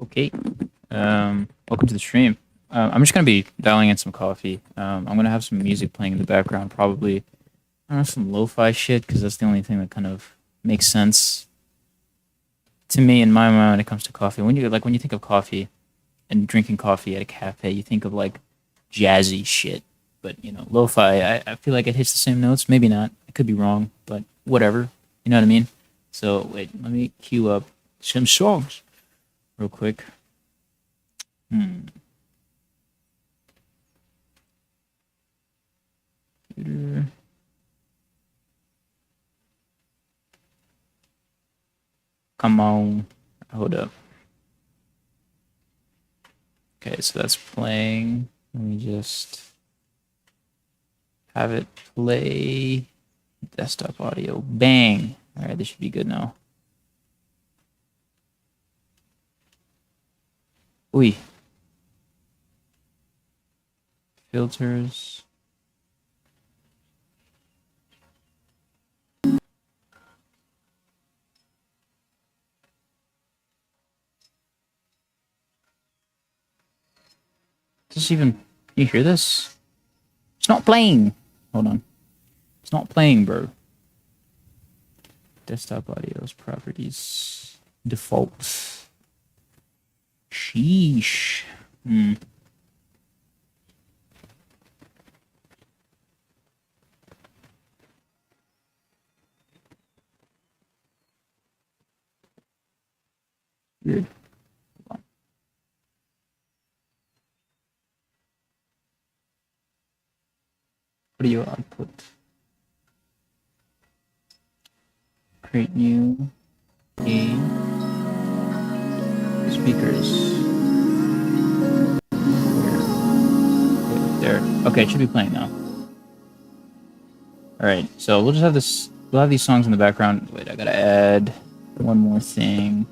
Okay. Welcome to the stream. I'm just gonna be dialing in some coffee. I'm gonna have some music playing in the background, probably. I don't know, some lo-fi shit, because that's the only thing that kind of makes sense to me in my mind when it comes to coffee. When you think of coffee and drinking coffee at a cafe, you think of like jazzy shit. But lo-fi, I feel like it hits the same notes. Maybe not. I could be wrong, but whatever. You know what I mean? So wait, let me cue up some songs real quick. Hmm. Come on. Hold up. Okay, so that's playing. Let me just have it play. Desktop audio. Bang. All right, this should be good now. Oi. Filters. Does this even... Can you hear this? It's not playing. Hold on. It's not playing, bro. Desktop audio's properties. Default. Sheesh. Hmm. Weird. Audio output. Create new. A. Speakers. There. Okay, it should be playing now. All right, so we'll just have this. We'll have these songs in the background. Wait, I gotta add one more thing.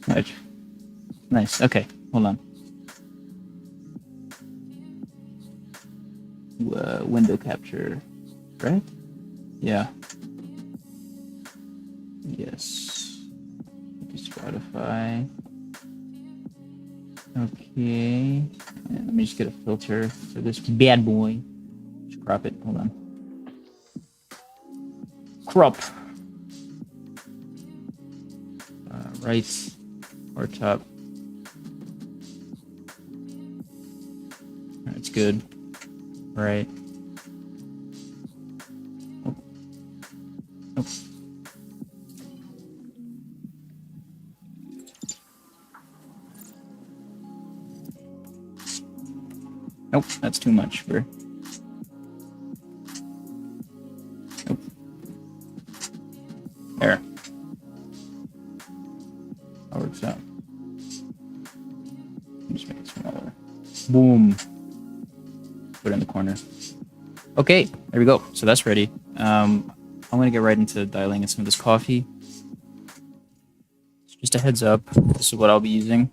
Right. Nice. Okay, hold on. Window capture, right? Yeah. Yes. Spotify. Okay. And let me just get a filter for this bad boy. Just crop it. Hold on. Crop. Right or top. That's good. Right. Oh. Oh. Nope, that's too much for. Nope. There. That works out. Just make it smaller. Boom. Put it in the corner. Okay, there we go. So that's ready. I'm gonna get right into dialing in some of this coffee. Just a heads up, this is what I'll be using.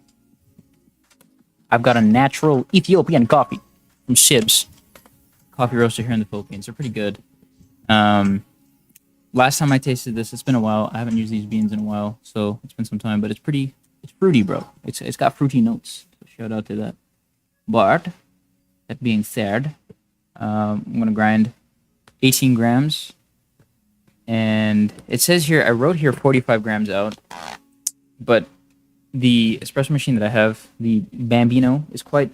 I've got a natural Ethiopian coffee from Sibs coffee roaster here in the Philippines. They're pretty good. Last time I tasted this, it's been a while. I haven't used these beans in a while, so it's been some time. But it's fruity, bro. It's got fruity notes. So shout out to that. But that being said, I'm gonna grind 18 grams, and it says here I wrote here 45 grams out, but the espresso machine that I have, the Bambino, is quite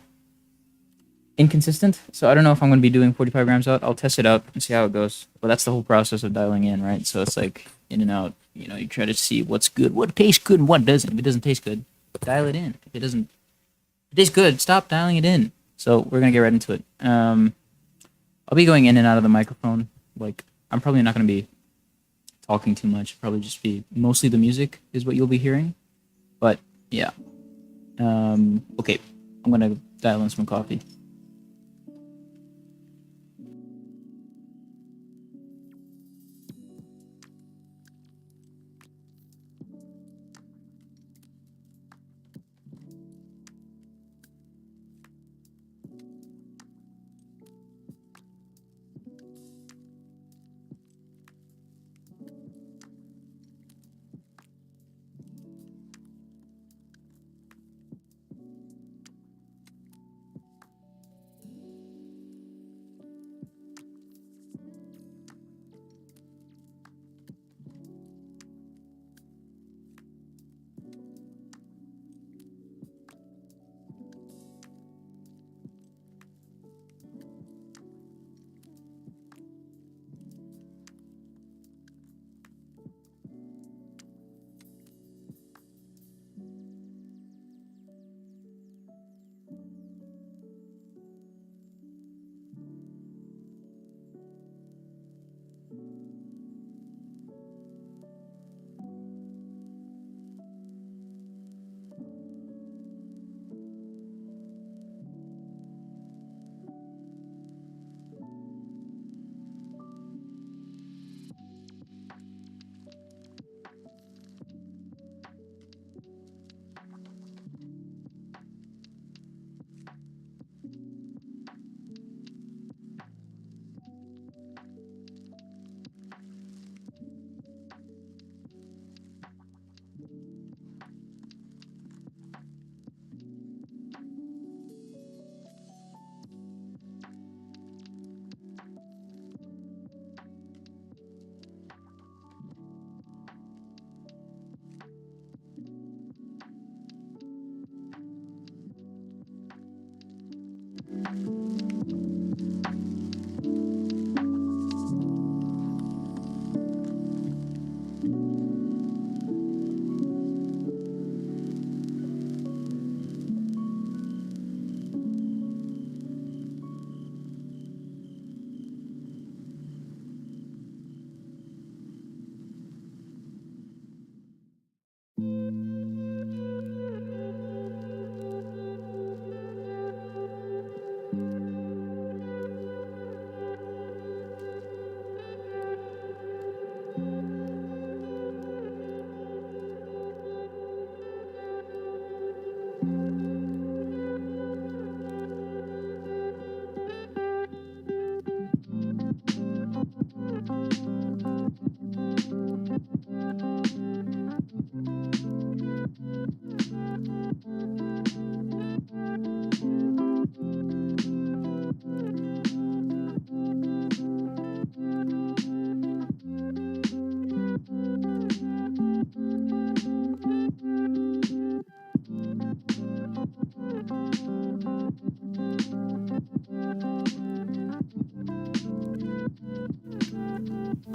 inconsistent. So I don't know if I'm going to be doing 45 grams out. I'll test it out and see how it goes. But that's the whole process of dialing in, right? So it's like in and out. You try to see what's good, what tastes good, and what doesn't. If it doesn't taste good, dial it in. If it tastes good, stop dialing it in. So we're gonna get right into it. I'll be going in and out of the microphone. Like I'm probably not going to be talking too much. Probably just be mostly the music is what you'll be hearing. But yeah. Okay, I'm gonna dial in some coffee.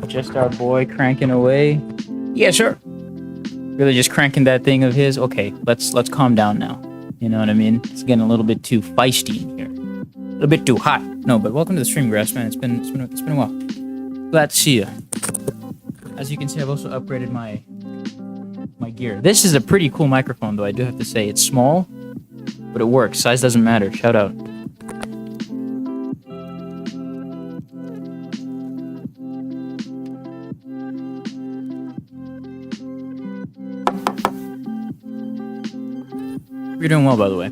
Just our boy cranking away. Yeah, sure. Really just cranking that thing of his. Okay, let's calm down now. You know what I mean? It's getting a little bit too feisty in here. A little bit too hot. No, but welcome to the stream, Grass, man. It's been a while. Glad to see you. As you can see, I've also upgraded my gear. This is a pretty cool microphone, though. I do have to say, it's small, but it works. Size doesn't matter. Shout out. You're doing well, by the way.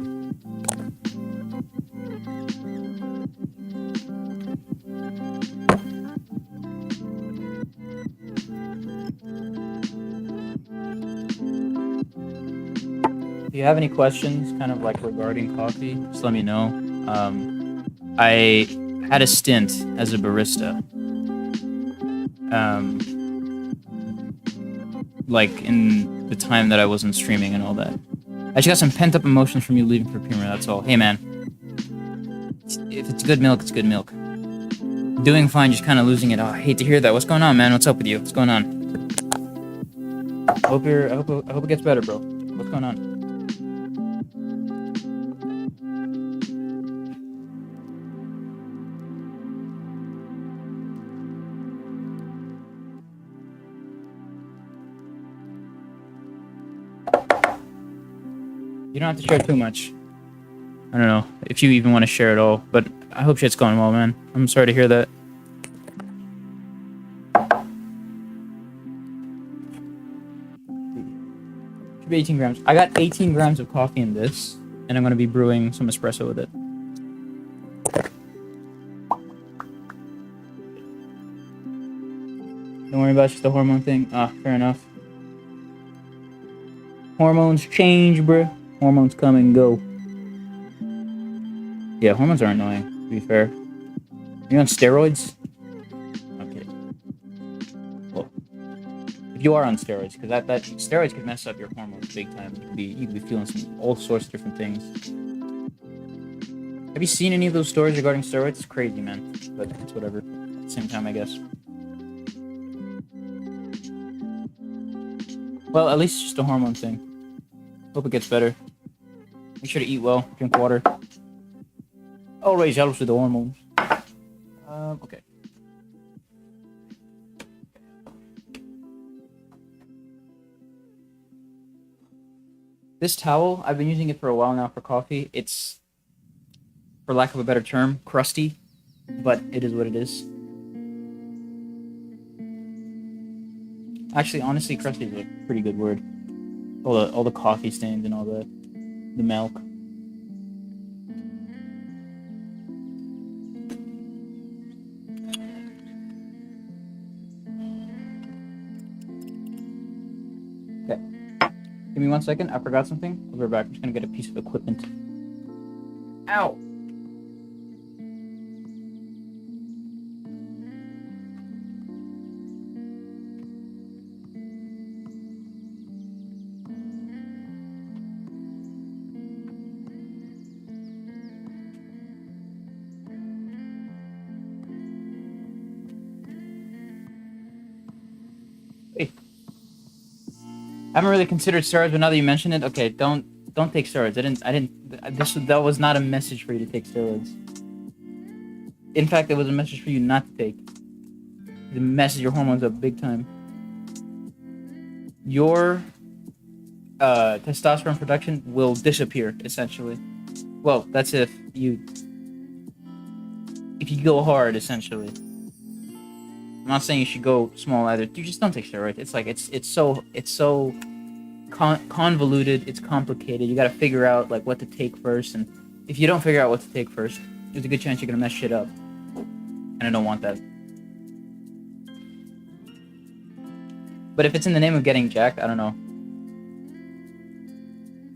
If you have any questions, kind of like regarding coffee, just let me know. I had a stint as a barista. Like in the time that I wasn't streaming and all that. I just got some pent-up emotions from you leaving for Premier, that's all. Hey, man. If it's good milk, it's good milk. Doing fine, just kind of losing it. Oh, I hate to hear that. What's going on, man? What's up with you? What's going on? I hope it gets better, bro. What's going on? You don't have to share too much. I don't know if you even want to share at all, but I hope shit's going well, man. I'm sorry to hear that. Should be 18 grams. I got 18 grams of coffee in this, and I'm going to be brewing some espresso with it. Don't worry about it, just the hormone thing. Ah, fair enough. Hormones change, bruh. Hormones come and go. Yeah, hormones are annoying, to be fair. You on steroids? Okay. Well, if you are on steroids, because that steroids could mess up your hormones big time. You could be feeling all sorts of different things. Have you seen any of those stories regarding steroids? It's crazy, man. But it's whatever. At the same time, I guess. Well, at least it's just a hormone thing. Hope it gets better. Make sure to eat well, drink water. Always helps with the hormones. Okay. This towel, I've been using it for a while now for coffee. It's, for lack of a better term, crusty, but it is what it is. Actually, honestly, crusty is a pretty good word. All the coffee stains and all the milk. Okay. Give me 1 second. I forgot something. I'll be right back. I'm just gonna get a piece of equipment. Ow! I haven't really considered steroids, but now that you mention it, okay, don't take steroids. That was not a message for you to take steroids. In fact, it was a message for you not to take. It messes your hormones up big time. Your testosterone production will disappear, essentially. Well, that's if you go hard, essentially. I'm not saying you should go small either. You just don't take steroids. It's like it's so convoluted. It's complicated. You got to figure out like what to take first, and if you don't figure out what to take first, there's a good chance you're gonna mess shit up. And I don't want that. But if it's in the name of getting jacked, I don't know.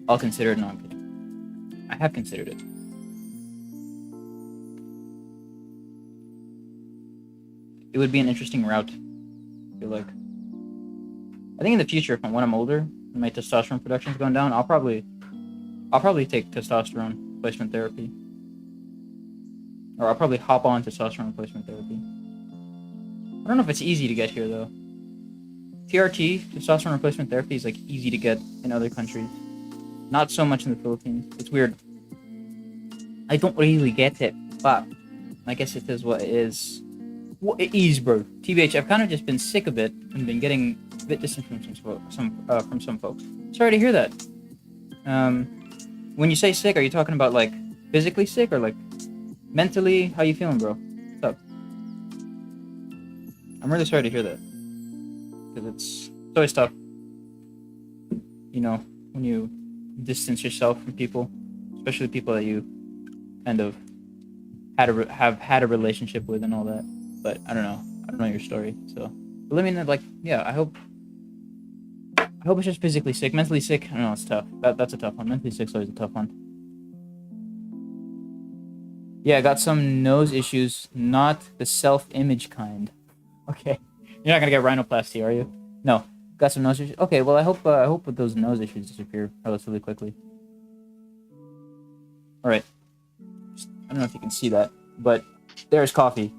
I'll consider it. No, I'm kidding. I have considered it. It would be an interesting route, I feel like. I think in the future, when I'm older and my testosterone production is going down, I'll probably take testosterone replacement therapy. Or I'll probably hop on testosterone replacement therapy. I don't know if it's easy to get here, though. TRT, testosterone replacement therapy, is like easy to get in other countries. Not so much in the Philippines. It's weird. I don't really get it, but I guess it is what it is. What it is, bro. TBH, I've kind of just been sick of it and been getting a bit distant from some folks. Sorry to hear that. When you say sick, are you talking about like physically sick or like mentally? How you feeling, bro? What's up? I'm really sorry to hear that. Because it's always tough. You know, when you distance yourself from people, especially people that you kind of have had a relationship with and all that. But I don't know your story. So, but let me know. Like, yeah, I hope it's just physically sick. Mentally sick, I don't know. It's tough. That's a tough one. Mentally sick's always a tough one. Yeah, I got some nose issues, not the self-image kind. Okay, you're not gonna get rhinoplasty, are you? No, got some nose issues. Okay, well, I hope with those nose issues disappear relatively quickly. All right. I don't know if you can see that, but there's coffee.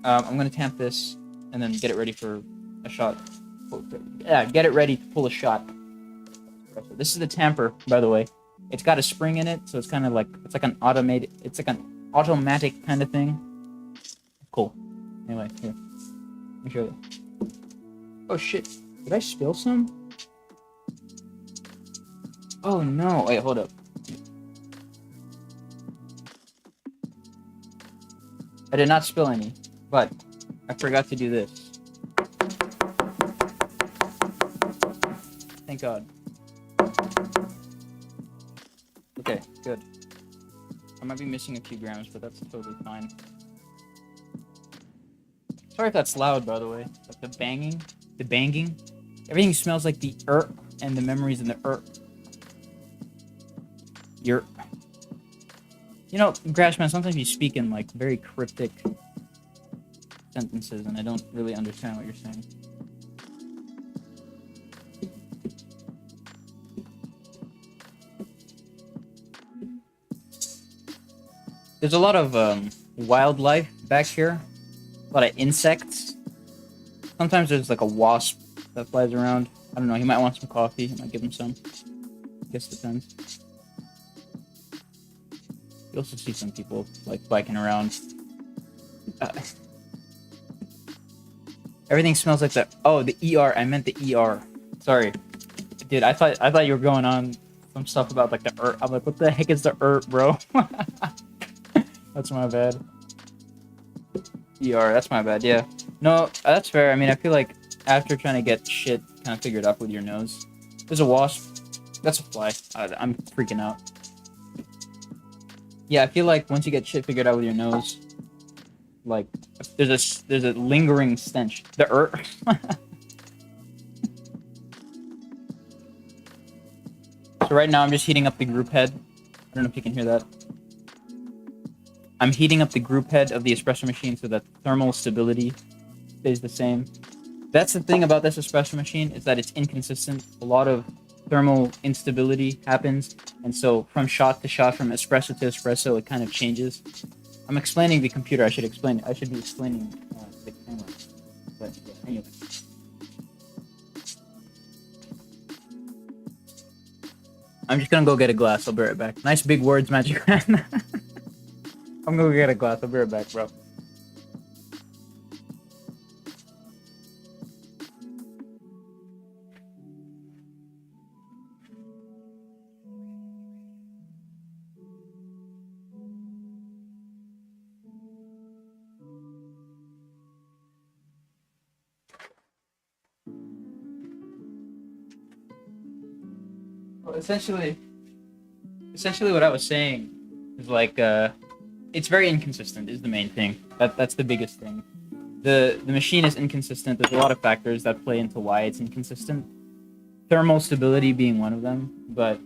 I'm gonna tamp this and then get it ready for a shot. Yeah, get it ready to pull a shot. This is the tamper, by the way. It's got a spring in it, so it's kind of like an automatic kind of thing. Cool. Anyway, here. Let me show you. Oh shit! Did I spill some? Oh no! Wait, hold up. I did not spill any. But I forgot to do this. Thank God. Okay, good. I might be missing a few grams, but that's totally fine. Sorry if that's loud, by the way. Like the banging. Everything smells like the and the memories in the You know, Grashman, sometimes you speak in like very cryptic sentences, and I don't really understand what you're saying. There's a lot of wildlife back here, a lot of insects. Sometimes there's like a wasp that flies around. I don't know, he might want some coffee, I might give him some. I guess it depends. You also see some people like biking around. Everything smells like the the ER. I meant the ER. Sorry, dude. I thought you were going on some stuff about like the I'm like, what the heck is the bro? That's my bad. ER. That's my bad. Yeah. No, that's fair. I mean, I feel like after trying to get shit kind of figured out with your nose, there's a wasp. That's a fly. I'm freaking out. Yeah, I feel like once you get shit figured out with your nose, like there's a lingering stench. The So right now I'm just heating up the group head. I don't know if you can hear that. I'm heating up the group head of the espresso machine so that thermal stability stays the same. That's the thing about this espresso machine, is that it's inconsistent. A lot of thermal instability happens, and so from shot to shot, from espresso to espresso, it kind of changes. I'm explaining the computer. I should be explaining the camera. But yeah, anyway. I'm just gonna go get a glass. I'll be right back. Nice big words, Magic Man. I'm gonna go get a glass. I'll be right back, bro. Well, essentially, what I was saying is like, it's very inconsistent. Is the main thing. That's the biggest thing. The machine is inconsistent. There's a lot of factors that play into why it's inconsistent. Thermal stability being one of them, but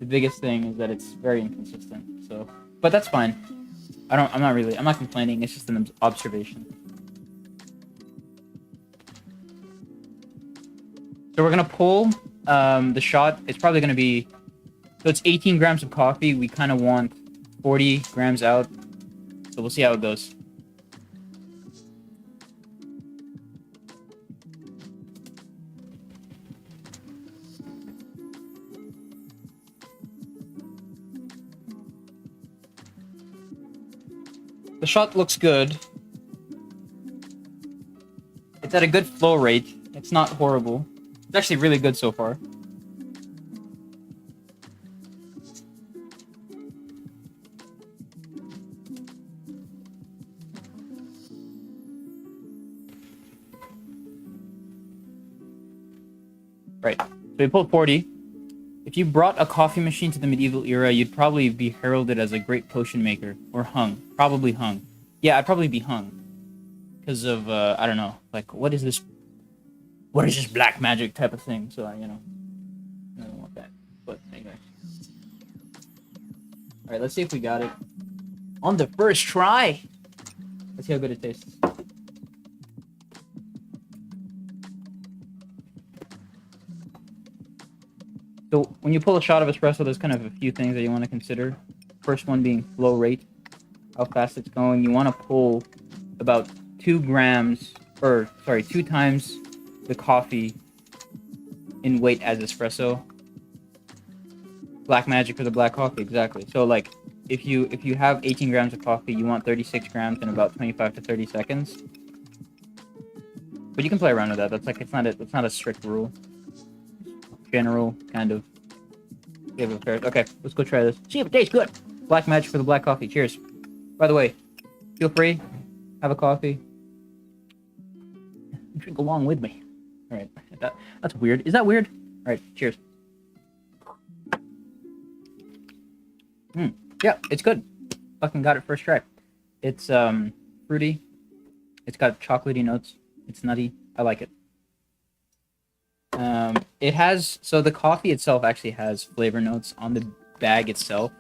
the biggest thing is that it's very inconsistent. So, but that's fine. I'm not complaining. It's just an observation. So we're gonna pull the shot. It's probably gonna be, so it's 18 grams of coffee. We kind of want 40 grams out. So we'll see how it goes. The shot looks good. It's at a good flow rate. It's not horrible. It's actually really good so far. Right. So we pulled 40. If you brought a coffee machine to the medieval era, you'd probably be heralded as a great potion maker. Or hung. Probably hung. Yeah, I'd probably be hung. Because of, I don't know. Like, what is this black magic type of thing? So, I don't want that. But anyway. Alright, let's see if we got it. On the first try! Let's see how good it tastes. So when you pull a shot of espresso, there's kind of a few things that you want to consider. First one being flow rate, how fast it's going. You want to pull about 2 times the coffee in weight as espresso. Black magic for the black coffee, exactly. So like, if you have 18 grams of coffee, you want 36 grams in about 25 to 30 seconds. But you can play around with that. That's like, it's not a strict rule. General kind of give it a fair. Okay, let's go try this. See if it tastes good. Black magic for the black coffee. Cheers. By the way, feel free, have a coffee, drink along with me. All right, that's weird. Is that weird? All right, cheers. Yeah, it's good. Fucking got it first try. It's fruity. It's got chocolatey notes. It's nutty. I like it. It has, so the coffee itself actually has flavor notes on the bag itself.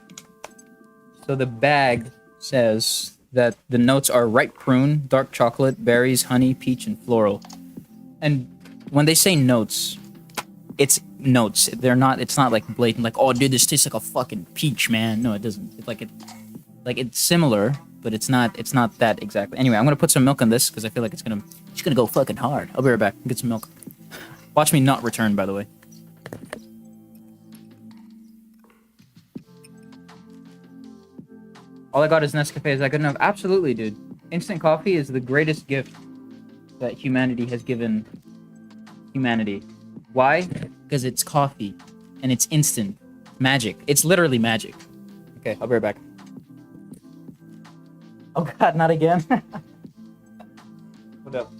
So the bag says that the notes are ripe prune, dark chocolate, berries, honey, peach, and floral. And when they say notes, it's notes. It's not like blatant, like, oh dude, this tastes like a fucking peach, man. No, it doesn't. It's similar, but it's not that exactly. Anyway, I'm gonna put some milk on this because I feel like it's gonna go fucking hard. I'll be right back. Get some milk. Watch me not return, by the way. All I got is Nescafe. Is that good enough? Absolutely, dude. Instant coffee is the greatest gift that humanity has given humanity. Why? Because it's coffee. And it's instant. Magic. It's literally magic. Okay, I'll be right back. Oh god, not again. What up?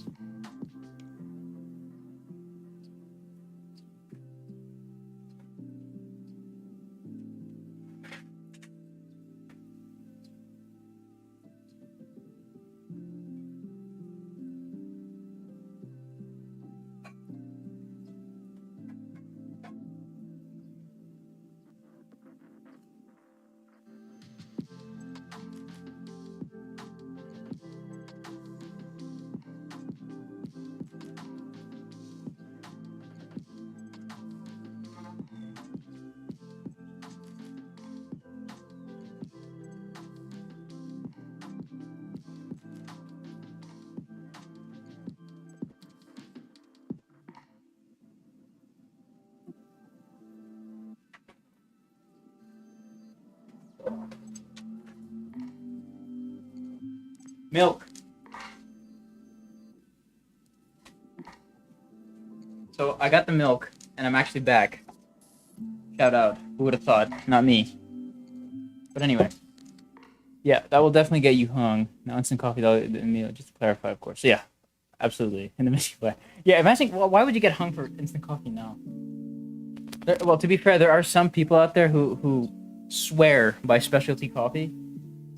Milk. So I got the milk, and I'm actually back. Shout out. Who would have thought? Not me. But anyway. Yeah, that will definitely get you hung. Now instant coffee, though, just to clarify, of course. So, yeah, absolutely. In the Michigan way. Yeah, imagine, well, why would you get hung for instant coffee now? Well, to be fair, there are some people out there who swear by specialty coffee.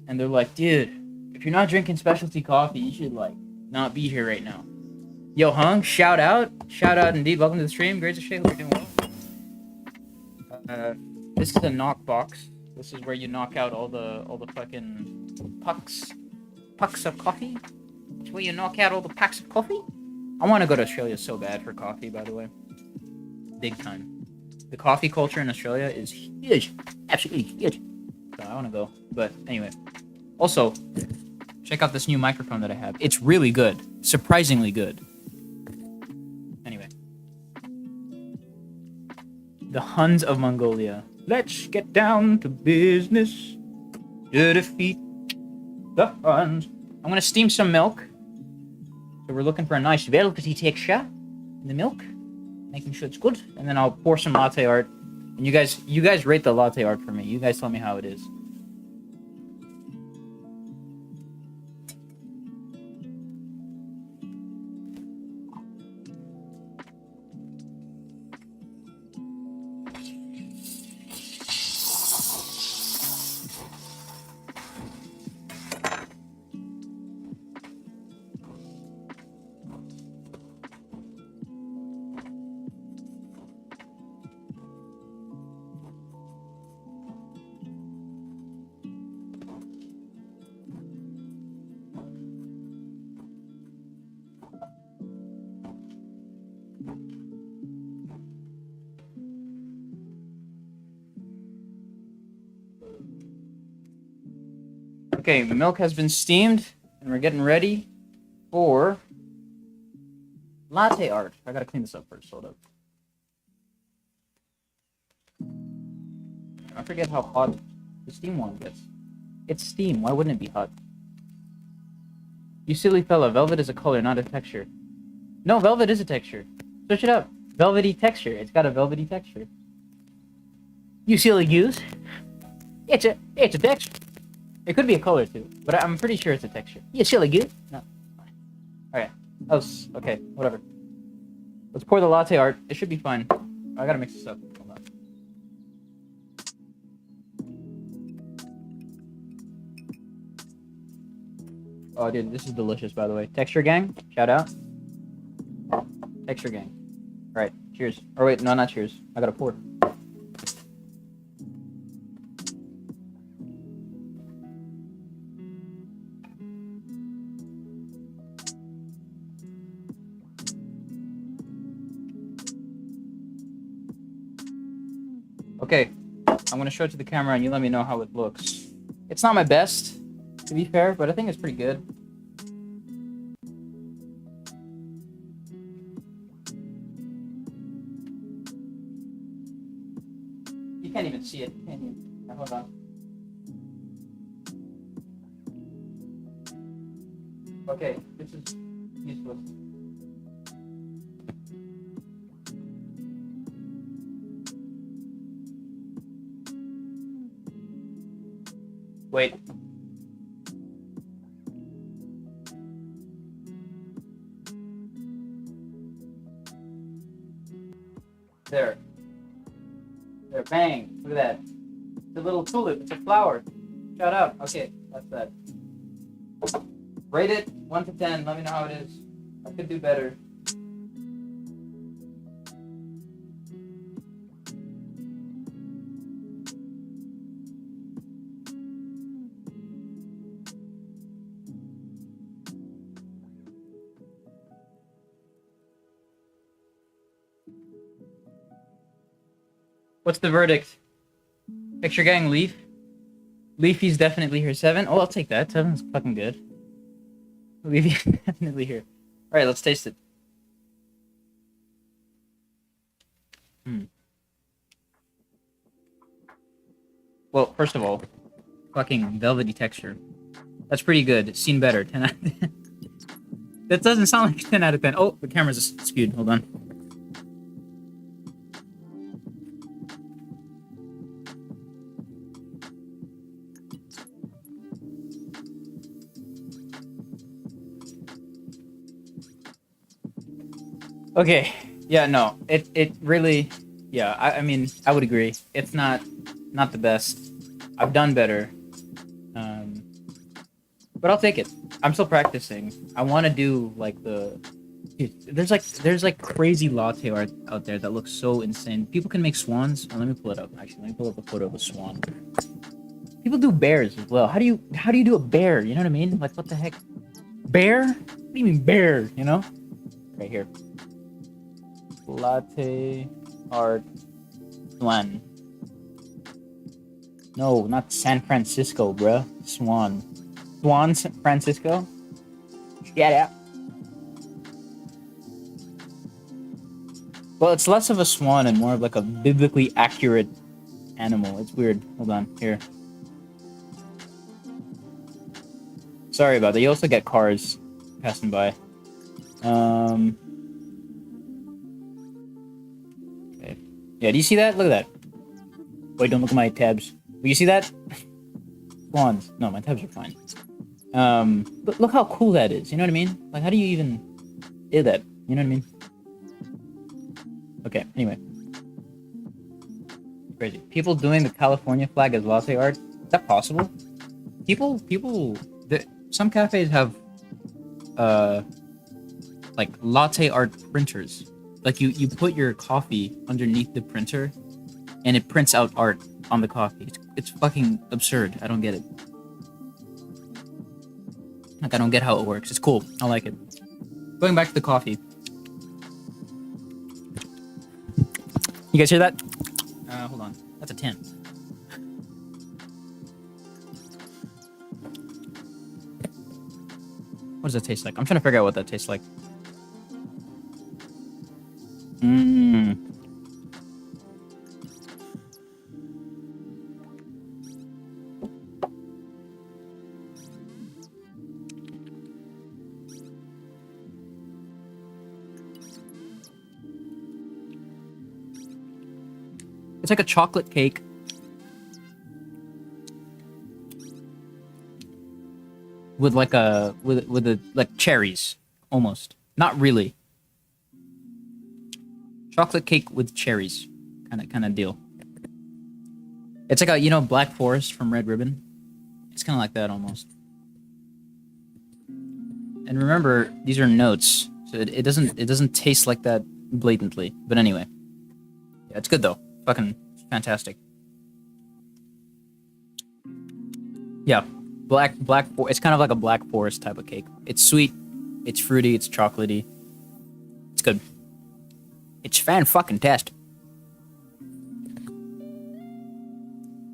And they're like, dude, if you're not drinking specialty coffee, you should, like, not be here right now. Yo, Hung, shout out. Shout out indeed. Welcome to the stream. Great to see you. Hope you're doing well. This is a knock box. This is where you knock out all the fucking pucks of coffee. It's where you knock out all the packs of coffee. I want to go to Australia so bad for coffee, by the way. Big time. The coffee culture in Australia is huge. Absolutely huge. So I want to go. But anyway. Also, check out this new microphone that I have. It's really good. Surprisingly good. Anyway. The Huns of Mongolia. Let's get down to business to defeat the Huns. I'm going to steam some milk. So we're looking for a nice velvety texture in the milk. Making sure it's good. And then I'll pour some latte art. And you guys rate the latte art for me. You guys tell me how it is. Okay, the milk has been steamed, and we're getting ready for latte art. I gotta clean this up first. Hold up. I forget how hot the steam one gets. It's steam. Why wouldn't it be hot? You silly fella. Velvet is a color, not a texture. No, velvet is a texture. Search it up. Velvety texture. It's got a velvety texture. You silly goose. It's a texture. It could be a color too, but I'm pretty sure it's a texture. You silly goose. No. Alright. Oh, okay. Whatever. Let's pour the latte art. It should be fine. I gotta mix this up. Hold on. Oh, dude, this is delicious, by the way. Texture gang, shout out. Texture gang. All right, cheers. Or wait, no, not cheers. I gotta pour. Okay, I'm gonna show it to the camera and you let me know how it looks. It's not my best, to be fair, but I think it's pretty good. You can't even see it, can you? Hold on. Okay, this is useless. Wait. There. There, bang. Look at that. It's a little tulip. It's a flower. Shout out. Okay, that's that. Rate it 1 to 10. Let me know how it is. I could do better. What's the verdict? Picture gang, Leaf. Leafy's definitely here. 7. Oh, I'll take that. 7's fucking good. Leafy's definitely here. Alright, let's taste it. Well, first of all, fucking velvety texture. That's pretty good. Seen better. 10 out of 10. That doesn't sound like 10 out of 10. Oh, the camera's skewed. Hold on. Okay. Yeah, no. It really, yeah, I mean, I would agree. It's not the best. I've done better. Um but I'll take it. I'm still practicing. I want to do like the dude, there's like crazy latte art out there that looks so insane. People can make swans. Oh, let me pull it up. Actually, let me pull up a photo of a swan. People do bears as well. How do you do a bear? You know what I mean? Like what the heck? Bear? What do you mean bear? You know? Right here. Latte art swan. No, not San Francisco, bruh. Swan. Swan San Francisco? Shut up. Well, it's less of a swan and more of like a biblically accurate animal. It's weird. Hold on. Here. Sorry about that. You also get cars passing by. Okay. Yeah, do you see that? Look at that. Wait, don't look at my tabs. Do you see that? Swans. No, my tabs are fine. But look how cool that is. You know what I mean? Like, how do you even do that? You know what I mean? Okay, anyway. Crazy. People doing the California flag as latte art? Is that possible? Some cafes have, like, latte art printers. Like, you put your coffee underneath the printer, and it prints out art on the coffee. It's fucking absurd. I don't get it. Like, I don't get how it works. It's cool. I like it. Going back to the coffee. You guys hear that? Hold on. That's a 10. What does that taste like? I'm trying to figure out what that tastes like. Mmm. It's like a chocolate cake. With like like cherries, almost. Not really. Chocolate cake with cherries, kind of deal. It's like a Black Forest from Red Ribbon. It's kind of like that almost. And remember, these are notes, so it doesn't taste like that blatantly. But anyway, yeah, it's good though. Fucking fantastic. Yeah. It's kind of like a Black Forest type of cake. It's sweet, it's fruity, it's chocolatey. It's good. It's fan-fucking-tastic.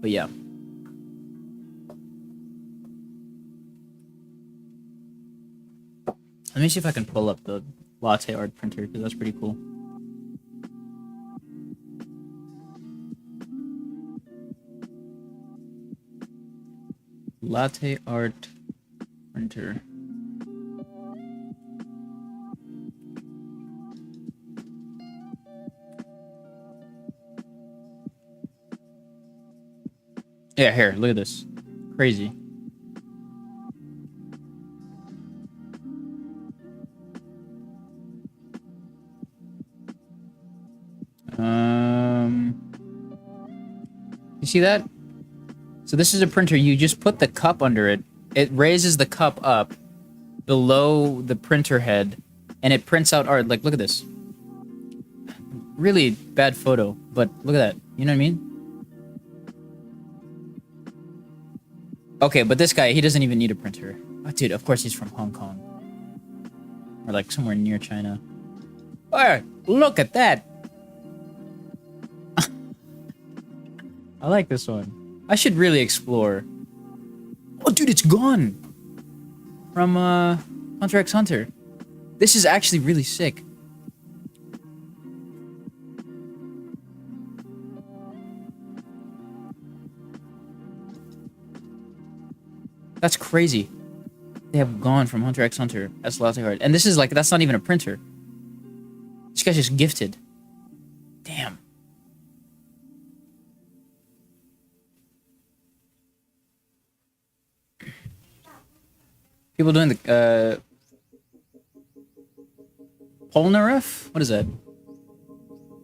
But yeah. Let me see if I can pull up the latte art printer, because that's pretty cool. Latte art printer. Yeah, here, look at this. Crazy. You see that? So this is a printer. You just put the cup under it. It raises the cup up below the printer head, and it prints out art. Like, look at this. Really bad photo, but look at that. You know what I mean? Okay, but this guy, he doesn't even need a printer. Oh, dude, of course he's from Hong Kong. Or like somewhere near China. Oh, look at that! I like this one. I should really explore. Oh, dude, it's gone! From, Hunter x Hunter. This is actually really sick. That's crazy. They have gone from Hunter x Hunter as latte art, and this is like that's not even a printer. This guy's just gifted. Damn. People doing the Polnareff? What is that?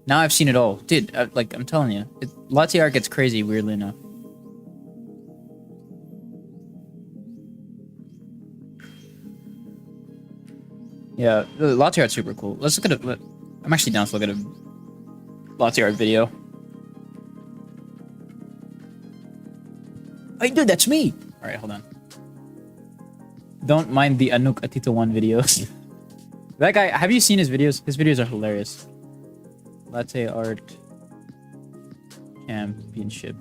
Now I've seen it all, dude. Like I'm telling you, latte art gets crazy. Weirdly enough. Yeah, the latte art's super cool. Let's look at it. I'm actually down to look at a latte art video. Hey, dude, that's me. All right, hold on. Don't mind the Anuk Atito 1 videos. That guy, have you seen his videos? His videos are hilarious. Latte art championship.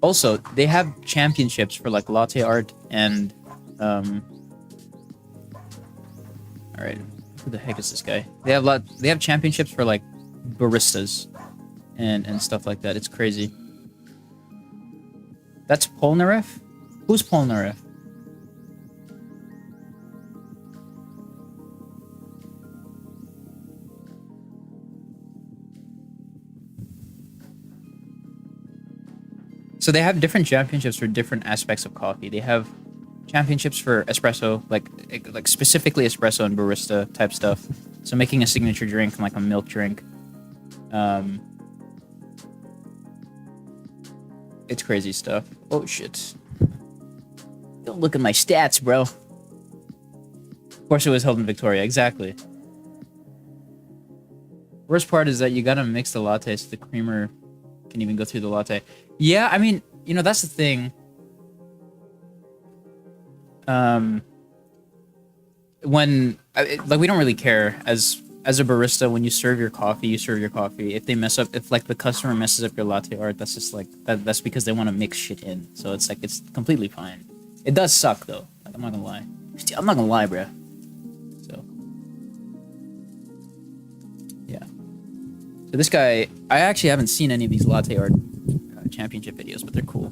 Also, they have championships for like latte art and all right, who the heck is this guy? They have championships for like baristas and stuff like that. It's crazy. That's Polnareff? Who's Polnareff? So they have different championships for different aspects of coffee. They have championships for espresso, like specifically espresso and barista type stuff. So making a signature drink, like a milk drink. It's crazy stuff. Oh shit! Don't look at my stats, bro. Of course, it was held in Victoria. Exactly. Worst part is that you gotta mix the latte so the creamer can even go through the latte. Yeah, I mean, you know, that's the thing. When like we don't really care as a barista when you serve your coffee, you serve your coffee. If they mess up, if like the customer messes up your latte art, that's just like that's because they want to mix shit in. So it's like it's completely fine. It does suck though. Like I'm not gonna lie. I'm not gonna lie, bruh. So yeah. So this guy, I actually haven't seen any of these latte art championship videos, but they're cool.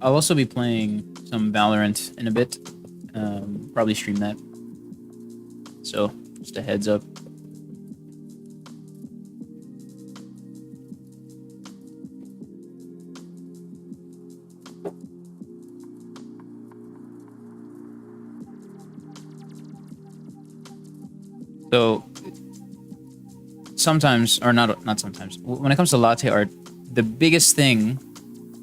I'll also be playing some Valorant in a bit. Probably stream that. So, just a heads up. So, sometimes, or not sometimes, when it comes to latte art, the biggest thing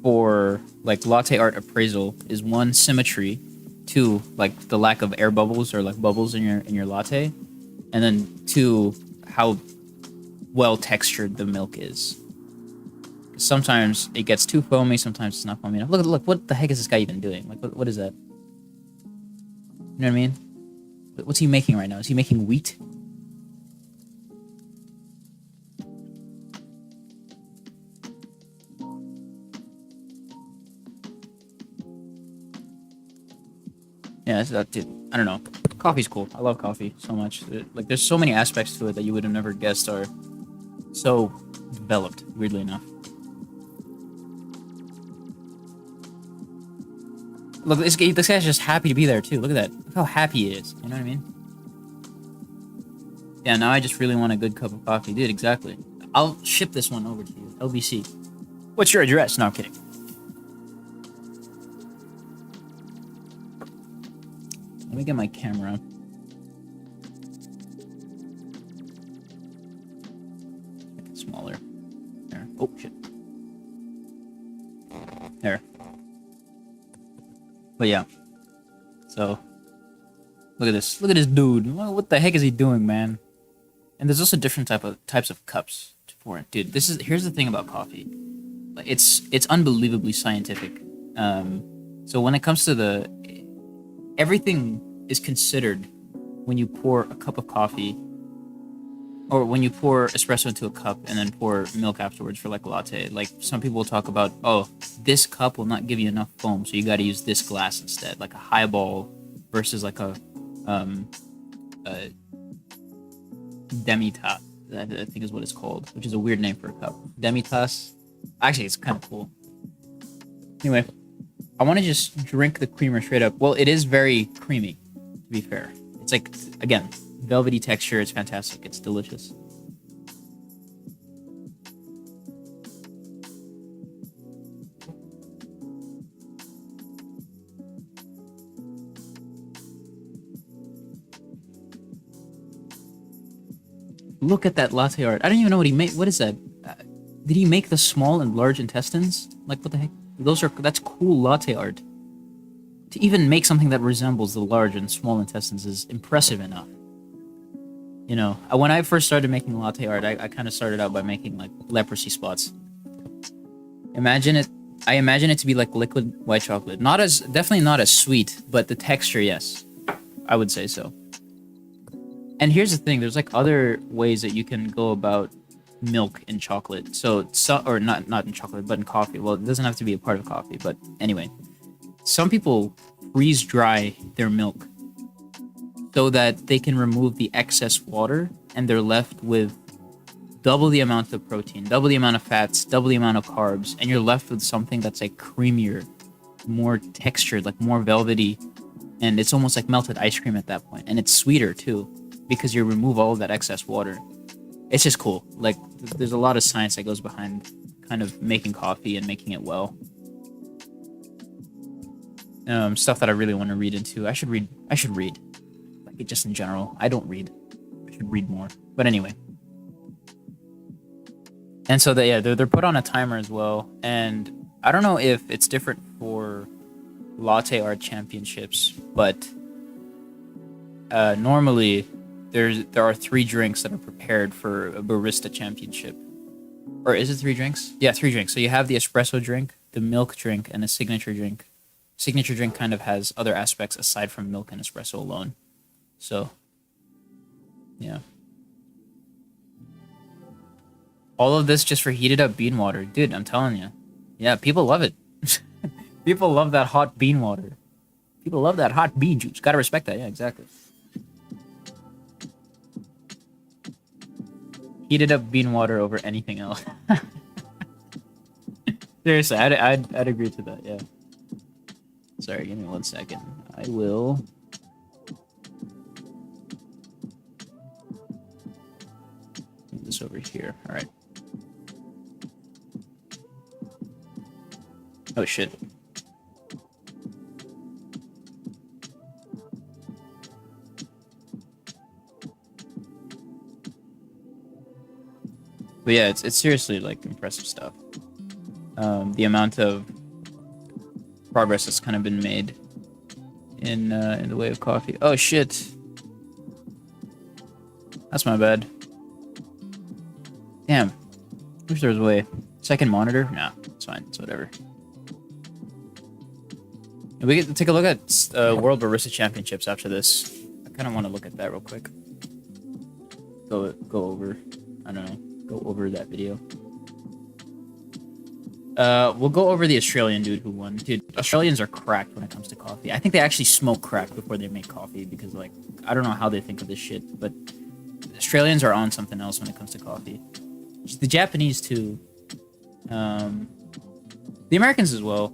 for like latte art appraisal is one, symmetry, two, like the lack of air bubbles or like bubbles in your latte, and then two, how well textured the milk is. Sometimes it gets too foamy, sometimes it's not foamy enough. Look, what the heck is this guy even doing? Like, what is that? You know what I mean? What's he making right now? Is he making wheat? Yeah, dude, I don't know. Coffee's cool. I love coffee so much. Like, there's so many aspects to it that you would have never guessed are so developed, weirdly enough. Look, this guy's just happy to be there, too. Look at that. Look how happy he is. You know what I mean? Yeah, now I just really want a good cup of coffee. Dude, exactly. I'll ship this one over to you. LBC. What's your address? No, I'm kidding. Let me get my camera. Make it smaller. There. Oh, shit. There. But yeah. So, look at this. Look at this dude. What the heck is he doing, man? And there's also different types of cups for it. Dude, here's the thing about coffee. Like, it's unbelievably scientific. So when it comes to everything is considered when you pour a cup of coffee, or when you pour espresso into a cup and then pour milk afterwards for like a latte. Like some people will talk about, oh, this cup will not give you enough foam, so you got to use this glass instead, like a highball versus like a demi-tasse, I think is what it's called, which is a weird name for a cup. Demi-tasse, Actually, it's kind of cool. Anyway, I want to just drink the creamer straight up. Well, it is very creamy, to be fair. It's like, again, velvety texture. It's fantastic. It's delicious. Look at that latte art. I don't even know what he made. What is that? Did he make the small and large intestines? Like, what the heck? That's cool latte art. To even make something that resembles the large and small intestines is impressive enough. You know, when I first started making latte art, I kind of started out by making like leprosy spots. I imagine it to be like liquid white chocolate. Definitely not as sweet, but the texture, yes. I would say so. And here's the thing, there's like other ways that you can go about milk in chocolate. Or not in chocolate, but in coffee. Well, it doesn't have to be a part of coffee, but anyway. Some people freeze dry their milk so that they can remove the excess water and they're left with double the amount of protein, double the amount of fats, double the amount of carbs, and you're left with something that's like creamier, more textured, like more velvety, and it's almost like melted ice cream at that point. And it's sweeter too, because you remove all of that excess water. It's just cool. Like, there's a lot of science that goes behind kind of making coffee and making it well. Stuff that I really want to read into. I should read. Like, it just in general. I don't read. I should read more. But anyway. And so they're put on a timer as well. And I don't know if it's different for latte art championships, but normally there are 3 drinks that are prepared for a barista championship. Or is it 3 drinks? Yeah, 3 drinks. So you have the espresso drink, the milk drink, and the signature drink. Signature drink kind of has other aspects aside from milk and espresso alone. So, yeah. All of this just for heated up bean water. Dude, I'm telling you. Yeah, people love it. People love that hot bean water. People love that hot bean juice. Gotta respect that. Yeah, exactly. Heated up bean water over anything else. Seriously, I'd agree to that, yeah. Sorry, give me 1 second. I will... move this over here. Alright. Oh, shit. But yeah, it's seriously, like, impressive stuff. The amount of progress that's kind of been made in the way of coffee. Oh, shit. That's my bad. Damn. Wish there was a way. Second monitor? Nah, it's fine. It's whatever. We get to take a look at World Barista Championships after this. I kind of want to look at that real quick. Go over. I don't know. Go over that video. We'll go over the Australian dude who won. Dude, Australians are cracked when it comes to coffee. I think they actually smoke crack before they make coffee because, like, I don't know how they think of this shit, but Australians are on something else when it comes to coffee. The Japanese, too. The Americans as well,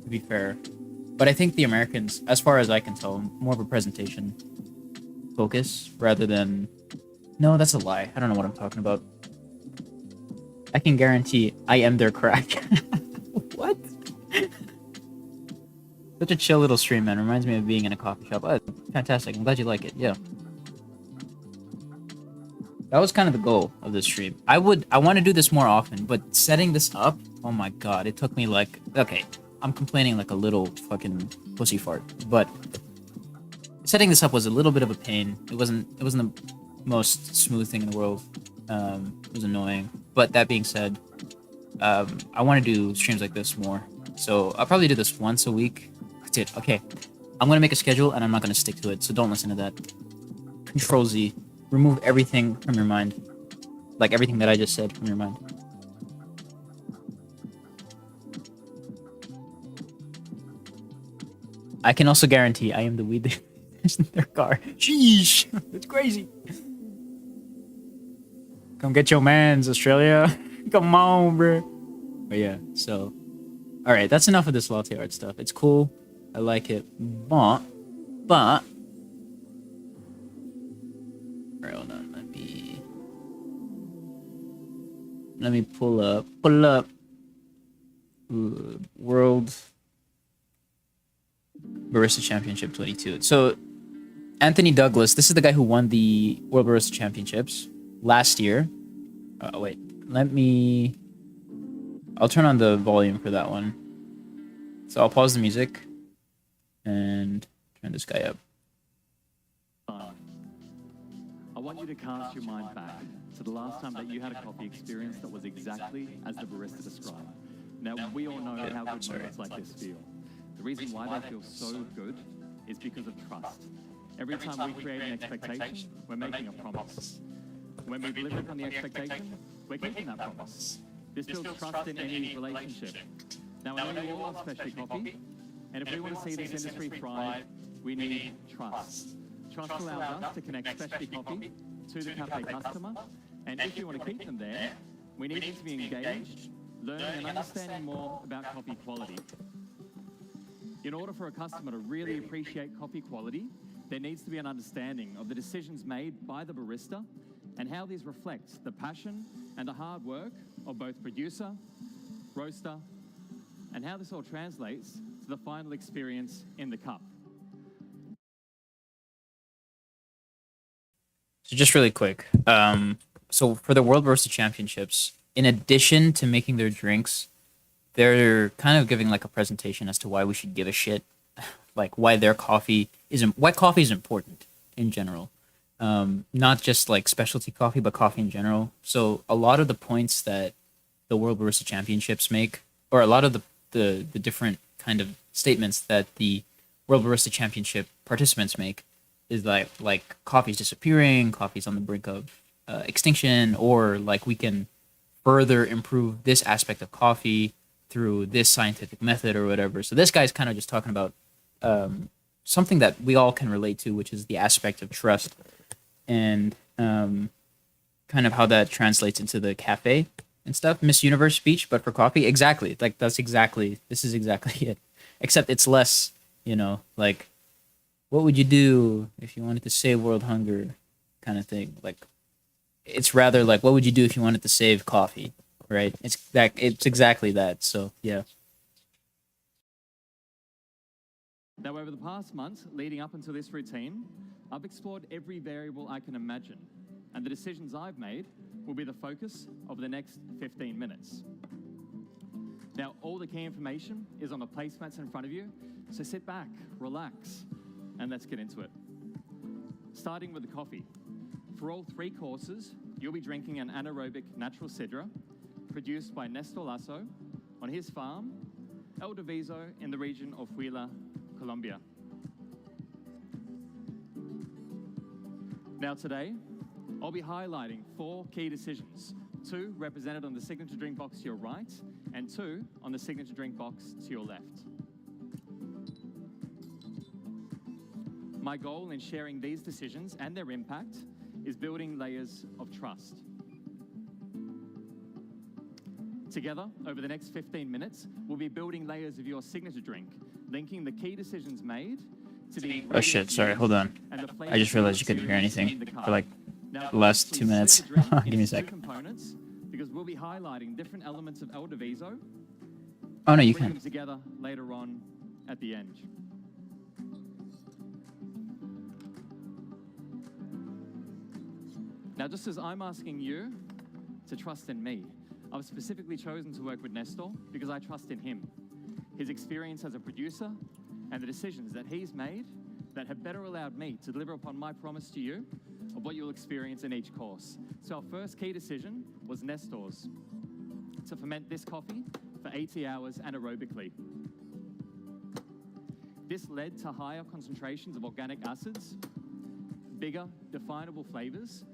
to be fair. But I think the Americans, as far as I can tell, more of a presentation focus rather than... No, that's a lie. I don't know what I'm talking about. I can guarantee I am their crack. What? Such a chill little stream, man. Reminds me of being in a coffee shop. Oh, fantastic. I'm glad you like it. Yeah. That was kind of the goal of this stream. I want to do this more often, but setting this up, oh my god, it took me like... Okay, I'm complaining like a little fucking pussy fart, but setting this up was a little bit of a pain. It wasn't the most smooth thing in the world. It was annoying. But that being said, I want to do streams like this more. So I'll probably do this once a week. Dude, okay. I'm going to make a schedule and I'm not going to stick to it. So don't listen to that. Control Z. Remove everything from your mind. Like everything that I just said from your mind. I can also guarantee I am the weed that is in their car. Sheesh. It's crazy. Come get your mans, Australia. Come on, bro. But yeah, so all right, that's enough of this latte art stuff. It's cool. I like it, but all right, hold on. Let me pull up World Barista Championship 22. So Anthony Douglas, this is the guy who won the World Barista Championships last year. Wait, I'll turn on the volume for that one. So I'll pause the music and turn this guy up. I want you to cast your mind back to the last time that you had a coffee experience that was exactly as the barista described. Now, we all know how good moments like this feel. The reason why they feel so good is because of trust. Every time we create an expectation, we're making a promise. When we deliver upon the expectation, we're keeping that promise. This builds trust in any relationship. Now, I know you all love specialty coffee, and if we want to see this industry thrive, we need trust. Trust allows us to connect specialty coffee to the cafe customer, and if you want to keep them there, we need them to be engaged, learning and understanding more about coffee quality. In order for a customer to really appreciate coffee quality, there needs to be an understanding of the decisions made by the barista and how these reflect the passion and the hard work of both producer, roaster, and how this all translates to the final experience in the cup. So just really quick. So for the World Barista Championships, in addition to making their drinks, they're kind of giving like a presentation as to why we should give a shit, like why coffee is important in general. Not just like specialty coffee, but coffee in general. So a lot of the points that the World Barista Championships make, or a lot of the different kind of statements that the World Barista Championship participants make, is like coffee's disappearing, coffee's on the brink of extinction, or like we can further improve this aspect of coffee through this scientific method or whatever. So this guy's kind of just talking about something that we all can relate to, which is the aspect of trust and kind of how that translates into the cafe and stuff. Miss Universe speech, but for coffee. Exactly. Like this is exactly it. Except it's less, like, what would you do if you wanted to save world hunger kind of thing. Like, it's rather like, what would you do if you wanted to save coffee, right? It's exactly that. So, yeah. Now, over the past month leading up until this routine, I've explored every variable I can imagine, and the decisions I've made will be the focus of the next 15 minutes. Now, all the key information is on the placemats in front of you, so sit back, relax, and let's get into it. Starting with the coffee. For all 3 courses, you'll be drinking an anaerobic natural sidra produced by Nestor Lasso on his farm, El Diviso, in the region of Huila, Colombia. Now today, I'll be highlighting 4 key decisions, 2 represented on the signature drink box to your right and 2 on the signature drink box to your left. My goal in sharing these decisions and their impact is building layers of trust. Together, over the next 15 minutes, we'll be building layers of your signature drink, linking the key decisions made to the... Oh shit, sorry, hold on. I just realized you couldn't hear anything for like the last 2 minutes. Give me a sec. Because we'll be highlighting different elements of El Diviso. Oh no, you bring can. them together later on at the end. Now, just as I'm asking you to trust in me, I've specifically chosen to work with Nestor because I trust in him, his experience as a producer, and the decisions that he's made that have better allowed me to deliver upon my promise to you of what you'll experience in each course. So our first key decision was Nestor's, to ferment this coffee for 80 hours anaerobically. This led to higher concentrations of organic acids, bigger, definable flavors,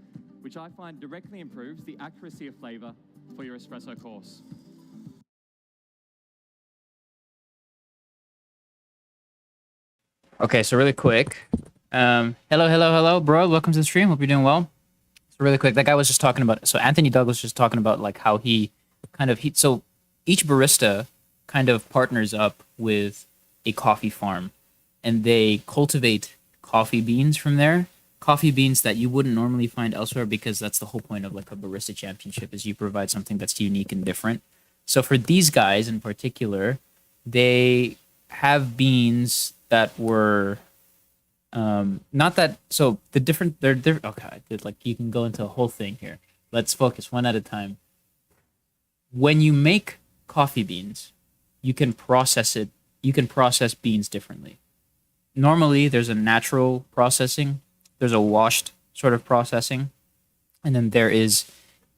which I find directly improves the accuracy of flavor for your espresso course. Okay, so really quick. Hello, bro. Welcome to the stream. Hope you're doing well. So really quick, that guy was just talking about, so Anthony Douglas was just talking about like how he kind of heat. So each barista kind of partners up with a coffee farm, and they cultivate coffee beans from there. Coffee beans that you wouldn't normally find elsewhere, because that's the whole point of like a barista championship, is you provide something that's unique and different. So for these guys in particular, they have beans that were not that, so the different they're different. Okay, like you can go into a whole thing here. Let's focus one at a time. When you make coffee beans, you can process it. You can process beans differently. Normally, there's a natural processing, there's a washed sort of processing, and then there is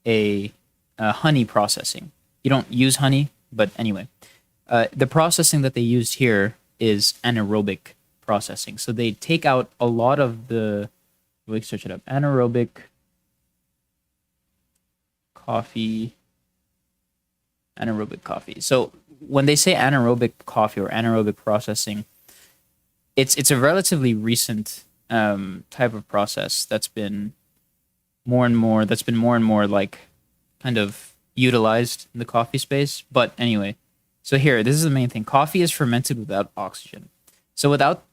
a honey processing. You don't use honey, but anyway, the processing that they used here is anaerobic processing. So they take out a lot of the. We can search it up. Anaerobic coffee. Anaerobic coffee. So when they say anaerobic coffee or anaerobic processing, it's a relatively recent type of process that's been more and more like kind of utilized in the coffee space. But anyway, so here, this is the main thing. Coffee is fermented without oxygen. So without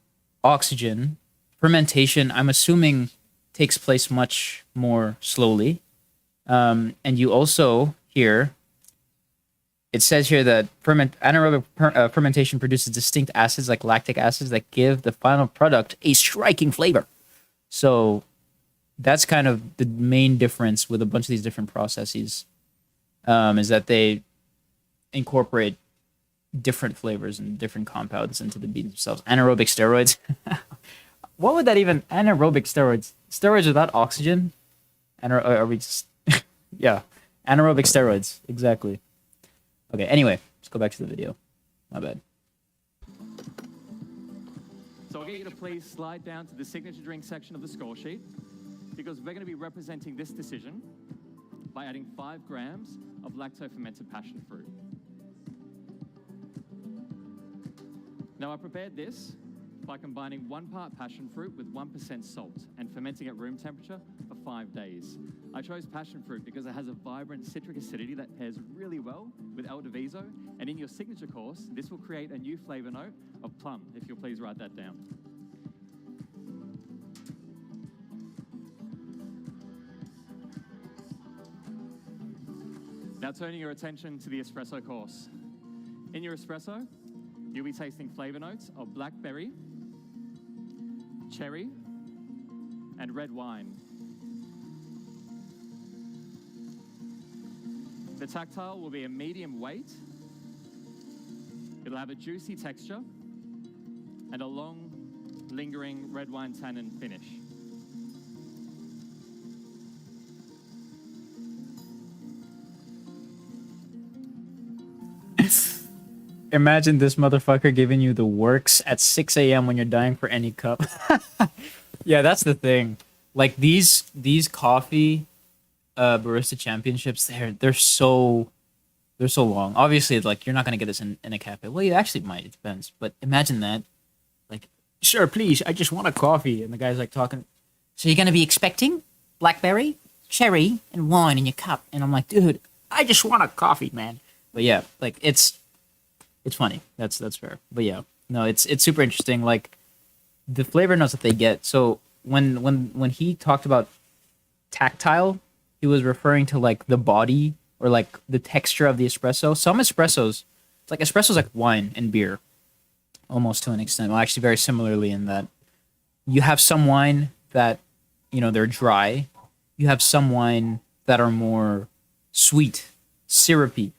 oxygen, fermentation, I'm assuming, takes place much more slowly. And you also here, it says here that anaerobic fermentation produces distinct acids like lactic acids that give the final product a striking flavor. So that's kind of the main difference with a bunch of these different processes, is that they incorporate different flavors and different compounds into the beans themselves. Anaerobic steroids. What would that even? Anaerobic steroids. Steroids without oxygen? Are we just... Yeah. Anaerobic steroids. Exactly. Okay, anyway, let's go back to the video. My bad. So I'll get you to please slide down to the signature drink section of the score sheet, because we're going to be representing this decision by adding 5 grams of lacto-fermented passion fruit. Now, I prepared this by combining 1 part passion fruit with 1% salt and fermenting at room temperature for 5 days. I chose passion fruit because it has a vibrant citric acidity that pairs really well with Eldeviso, and in your signature course, this will create a new flavor note of plum, if you'll please write that down. Now turning your attention to the espresso course. In your espresso, you'll be tasting flavor notes of blackberry, cherry, and red wine. The tactile will be a medium weight. It'll have a juicy texture and a long, lingering red wine tannin finish. Imagine this motherfucker giving you the works at 6 a.m. when you're dying for any cup. Yeah, that's the thing. Like these coffee barista championships, they're so long. Obviously, it's like you're not gonna get this in a cafe. Well, you actually might. It depends. But imagine that. Like, sir, please, I just want a coffee, and the guy's like talking. So you're gonna be expecting blackberry, cherry, and wine in your cup, and I'm like, dude, I just want a coffee, man. But yeah, like it's funny. That's fair. But yeah, no, it's super interesting. Like the flavor notes that they get. So when he talked about tactile, he was referring to like the body or like the texture of the espresso. Some espressos, it's like espresso's like wine and beer, almost to an extent. Well, actually, very similarly in that you have some wine that, you know, they're dry. You have some wine that are more sweet, syrupy,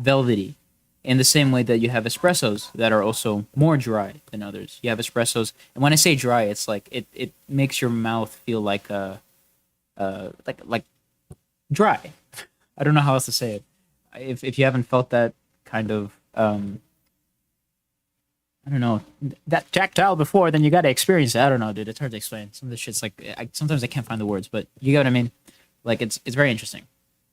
velvety. In the same way that you have espressos that are also more dry than others. You have espressos, and when I say dry, it's like it makes your mouth feel like like dry. I don't know how else to say it. If you haven't felt that kind of I don't know, that tactile before, then you got to experience it. I don't know, dude. It's hard to explain. Some of this shit's like sometimes I can't find the words, but you get what I mean. Like it's very interesting.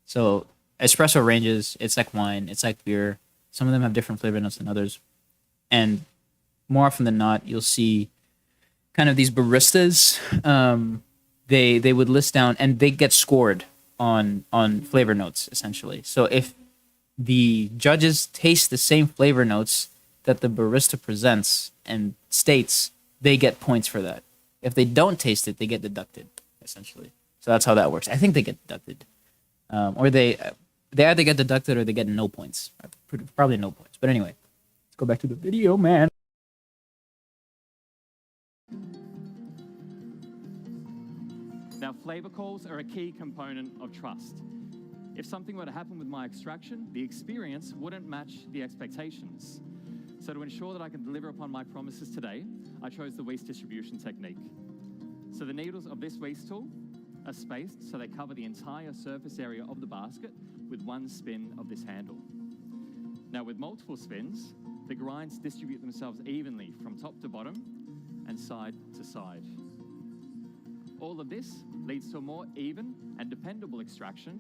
So espresso ranges. It's like wine. It's like beer. Some of them have different flavor notes than others. And more often than not, you'll see kind of these baristas. They would list down, and they get scored on flavor notes, essentially. So if the judges taste the same flavor notes that the barista presents and states, they get points for that. If they don't taste it, they get deducted, essentially. So that's how that works. I think they get deducted, or they either get deducted or they get no points. Probably no points. But anyway, let's go back to the video, man. Now, flavor calls are a key component of trust. If something were to happen with my extraction, the experience wouldn't match the expectations. So to ensure that I can deliver upon my promises today, I chose the waste distribution technique. So the needles of this waste tool are spaced so they cover the entire surface area of the basket with one spin of this handle. Now with multiple spins, the grinds distribute themselves evenly from top to bottom and side to side. All of this leads to a more even and dependable extraction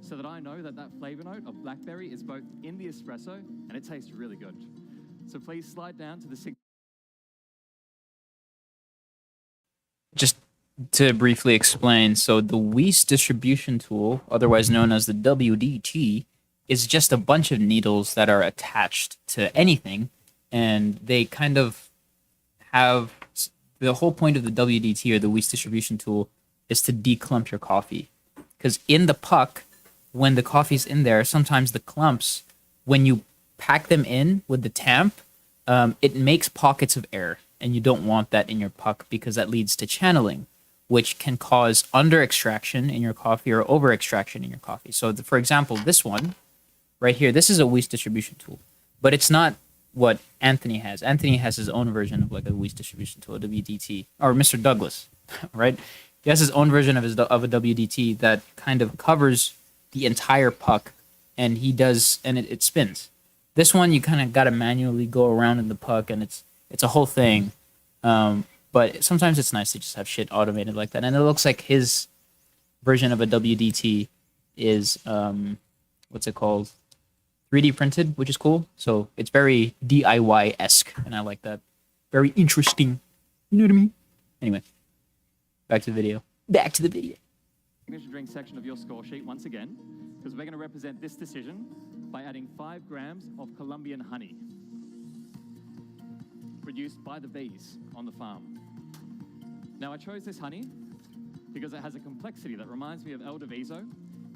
so that I know that that flavor note of blackberry is both in the espresso and it tastes really good. So please slide down to the Just to briefly explain, so the Weiss distribution tool, otherwise known as the WDT, is just a bunch of needles that are attached to anything, and they kind of have the whole point of the WDT or the Weiss distribution tool is to declump your coffee. Because in the puck, when the coffee's in there, sometimes the clumps, when you pack them in with the tamp, it makes pockets of air, and you don't want that in your puck because that leads to channeling, which can cause under extraction in your coffee or over extraction in your coffee. So, for example, this one right here, this is a Weiss distribution tool, but it's not what Anthony has. Anthony has his own version of like a Weiss distribution tool, a WDT, or Mr. Douglas, right? He has his own version of a WDT that kind of covers the entire puck, and it spins. This one you kind of got to manually go around in the puck, and it's a whole thing. But sometimes it's nice to just have shit automated like that. And it looks like his version of a WDT is what's it called? 3D printed, which is cool. So it's very DIY-esque, and I like that. Very interesting. You know what I mean? Anyway, back to the video. Back to the video. signature drink section of your score sheet once again, because we're going to represent this decision by adding 5 grams of Colombian honey, produced by the bees on the farm. Now, I chose this honey because it has a complexity that reminds me of El Diviso,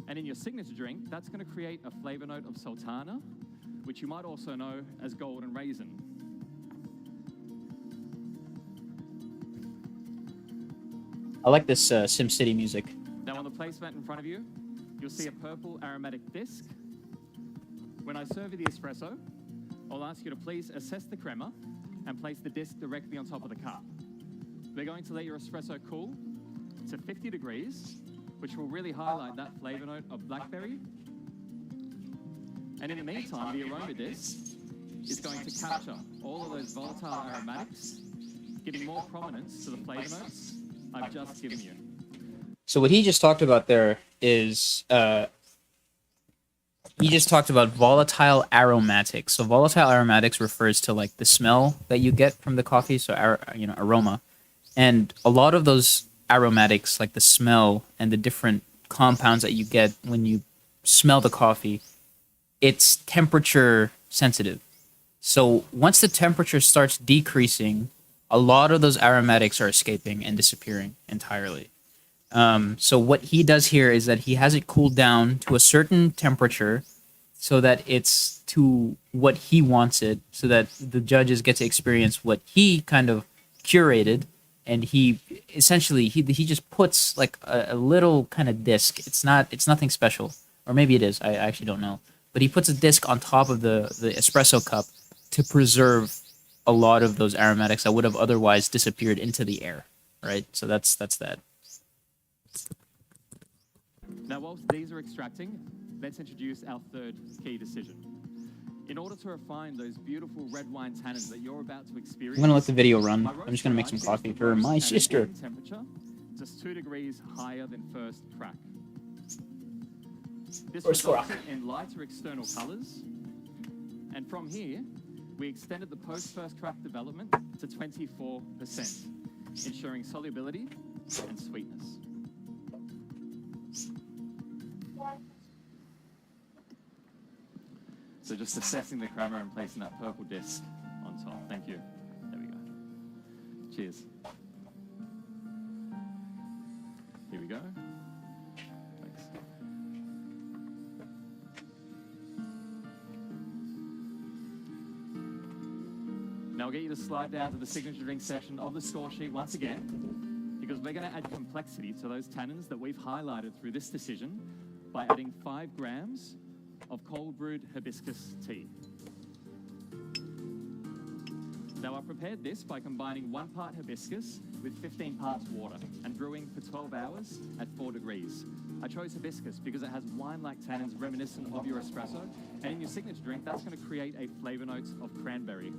and in your signature drink, that's going to create a flavor note of sultana, which you might also know as golden raisin. I like this SimCity music. Now, on the placemat in front of you, you'll see a purple aromatic disc. When I serve you the espresso, I'll ask you to please assess the crema and place the disc directly on top of the cup. We're going to let your espresso cool to 50 degrees, which will really highlight that flavor note of blackberry. And in the meantime, the aroma disc is going to capture all of those volatile aromatics, giving more prominence to the flavor notes I've just given you. So what he just talked about there is he just talked about volatile aromatics. So volatile aromatics refers to like the smell that you get from the coffee, so aroma. And a lot of those aromatics, like the smell and the different compounds that you get when you smell the coffee, it's temperature sensitive. So once the temperature starts decreasing, a lot of those aromatics are escaping and disappearing entirely. So what he does here is that he has it cooled down to a certain temperature so that it's to what he wants it, so that the judges get to experience what he kind of curated. And he essentially he just puts like a little kind of disc. It's nothing special, or maybe it is. I actually don't know. But he puts a disc on top of the espresso cup to preserve a lot of those aromatics that would have otherwise disappeared into the air, right? So that's that. Now, whilst these are extracting, let's introduce our third key decision. In order to refine those beautiful red wine tannins that you're about to experience, I'm gonna let the video run. I'm just gonna make some coffee for my sister. Temperature just 2 degrees higher than first crack. This results in lighter external colors, and from here, we extended the post-first crack development to 24%, ensuring solubility and sweetness. So just assessing the crema and placing that purple disc on top. Thank you. There we go. Cheers. Here we go. Thanks. Now I'll get you to slide down to the signature drink section of the score sheet once again, because we're going to add complexity to those tannins that we've highlighted through this decision by adding 5 grams of cold brewed hibiscus tea. Now I prepared this by combining 1 part hibiscus with 15 parts water and brewing for 12 hours at 4 degrees. I chose hibiscus because it has wine-like tannins reminiscent of your espresso, and in your signature drink, that's going to create a flavor note of cranberry.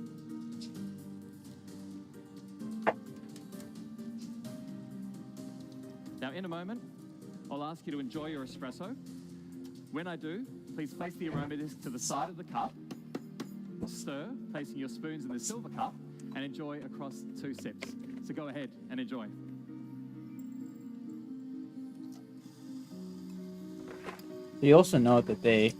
Now in a moment, I'll ask you to enjoy your espresso. When I do, please place the aroma disc to the side of the cup, stir, placing your spoons in the silver cup, and enjoy across 2 sips. So go ahead and enjoy. You also note that they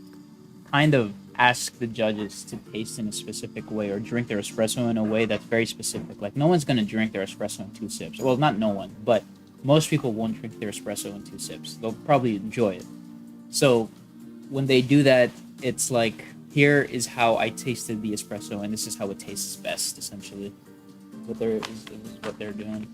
kind of ask the judges to taste in a specific way or drink their espresso in a way that's very specific. Like, no one's going to drink their espresso in 2 sips. Well, not no one, but most people won't drink their espresso in 2 sips. They'll probably enjoy it. So when they do that, it's like, here is how I tasted the espresso, and this is how it tastes best, essentially. Is what they're doing.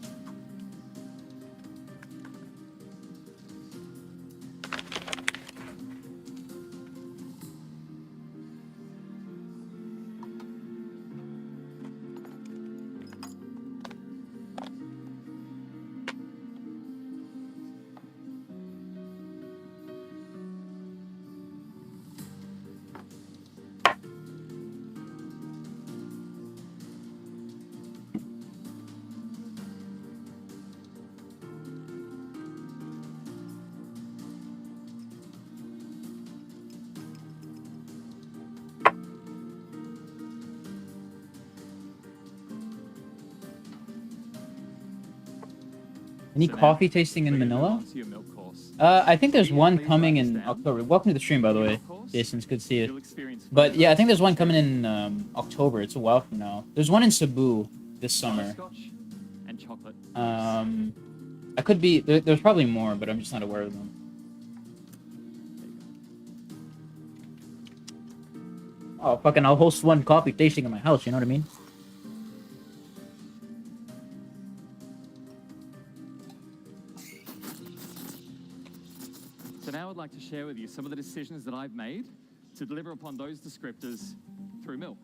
Any coffee tasting in Manila? I think there's one coming in October. Welcome to the stream, by the way, Jason. It's good to see you. But yeah, I think there's one coming in October. It's a while from now. There's one in Cebu this summer. I could be. There's probably more, but I'm just not aware of them. Oh, fucking! I'll host one coffee tasting in my house. You know what I mean? So now I'd like to share with you some of the decisions that I've made to deliver upon those descriptors through milk.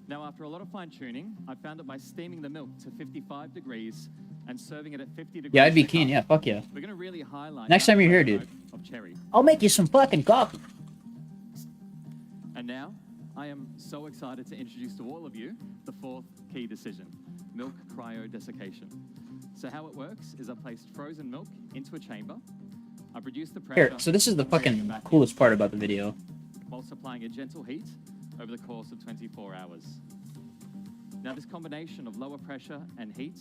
Now, after a lot of fine-tuning, I found that by steaming the milk to 55 degrees and serving it at 50 degrees... Yeah, I'd be keen. Yeah, fuck yeah. We're going to really highlight... Next time you're here, dude. ...of cherry. I'll make you some fucking coffee. And now, I am so excited to introduce to all of you the 4th key decision, milk cryodesiccation. So how it works is I've placed frozen milk into a chamber. I've reduced the pressure... Here, so this is the fucking coolest part about the video. ...while supplying a gentle heat over the course of 24 hours. Now, this combination of lower pressure and heat...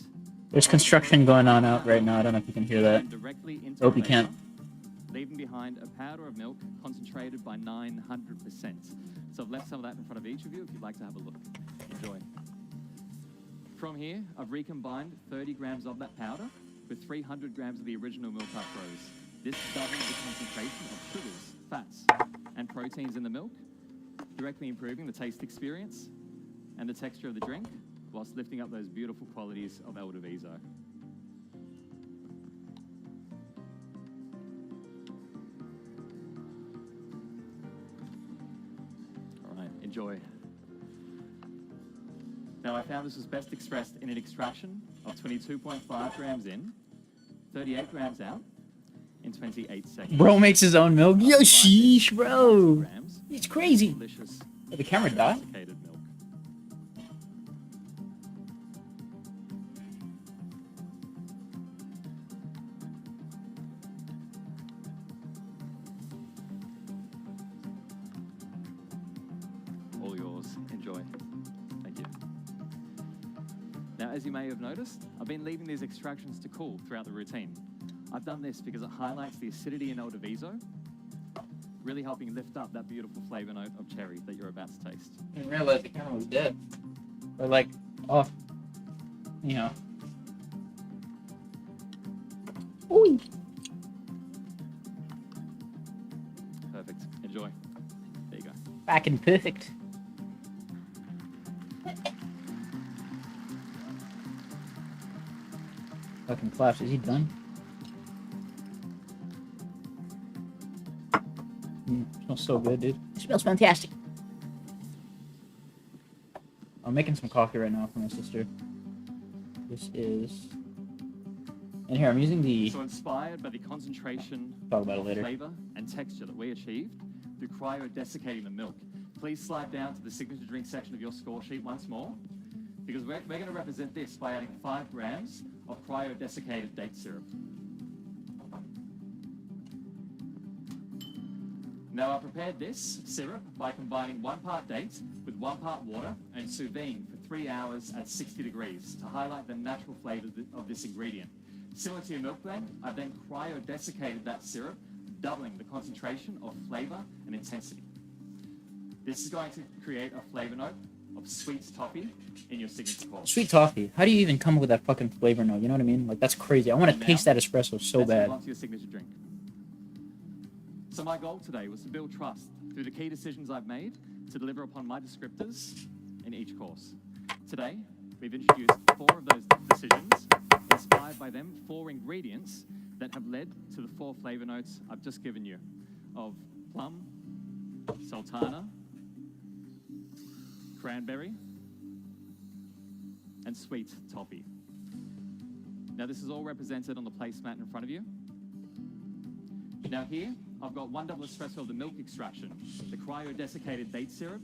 There's construction going on out right now. I don't know if you can hear that. I hope you can't. Leaving behind a powder of milk concentrated by 900%. So I've left some of that in front of each of you if you'd like to have a look. Enjoy. From here, I've recombined 30 grams of that powder with 300 grams of the original milk I froze. This doubles the concentration of sugars, fats, and proteins in the milk, directly improving the taste experience and the texture of the drink, whilst lifting up those beautiful qualities of El Diviso. All right, enjoy. Now, I found this was best expressed in an extraction of 22.5 grams in, 38 grams out, in 28 seconds. Bro makes his own milk. Yo, sheesh, bro. It's crazy. Delicious. Did the camera die? Desiccated milk. All yours. Enjoy. Thank you. Now, as you may have noticed, I've been leaving these extractions to cool throughout the routine. I've done this because it highlights the acidity in El Diviso, really helping lift up that beautiful flavor note of cherry that you're about to taste. I didn't realize the camera was dead. Or like off. You know. Ooh. Perfect. Enjoy. There you go. Fucking perfect. Fucking claps. Is he done? Smells so good, dude. It smells fantastic. I'm making some coffee right now for my sister. This is... And here, I'm using the... So inspired by the concentration, Talk about it later. flavor, and texture that we achieved through cryo-desiccating the milk, please slide down to the signature drink section of your score sheet once more, because we're going to represent this by adding 5 grams of cryo-desiccated date syrup. Now, I prepared this syrup by combining 1 part date with 1 part water and sous vide for 3 hours at 60 degrees to highlight the natural flavor of this ingredient. Similar to your milk blend, I've then cryo-desiccated that syrup, doubling the concentration of flavor and intensity. This is going to create a flavor note of sweet toffee in your signature course. Sweet toffee. How do you even come up with that fucking flavor note? You know what I mean? Like, that's crazy. I want to taste that espresso so let's bad. move on to your signature drink. So my goal today was to build trust through the key decisions I've made to deliver upon my descriptors in each course. Today, we've introduced 4 of those decisions, inspired by them 4 ingredients that have led to the 4 flavor notes I've just given you of plum, sultana, cranberry, and sweet toffee. Now this is all represented on the placemat in front of you. Now here, I've got 1 double espresso of the milk extraction, the cryo-desiccated date syrup,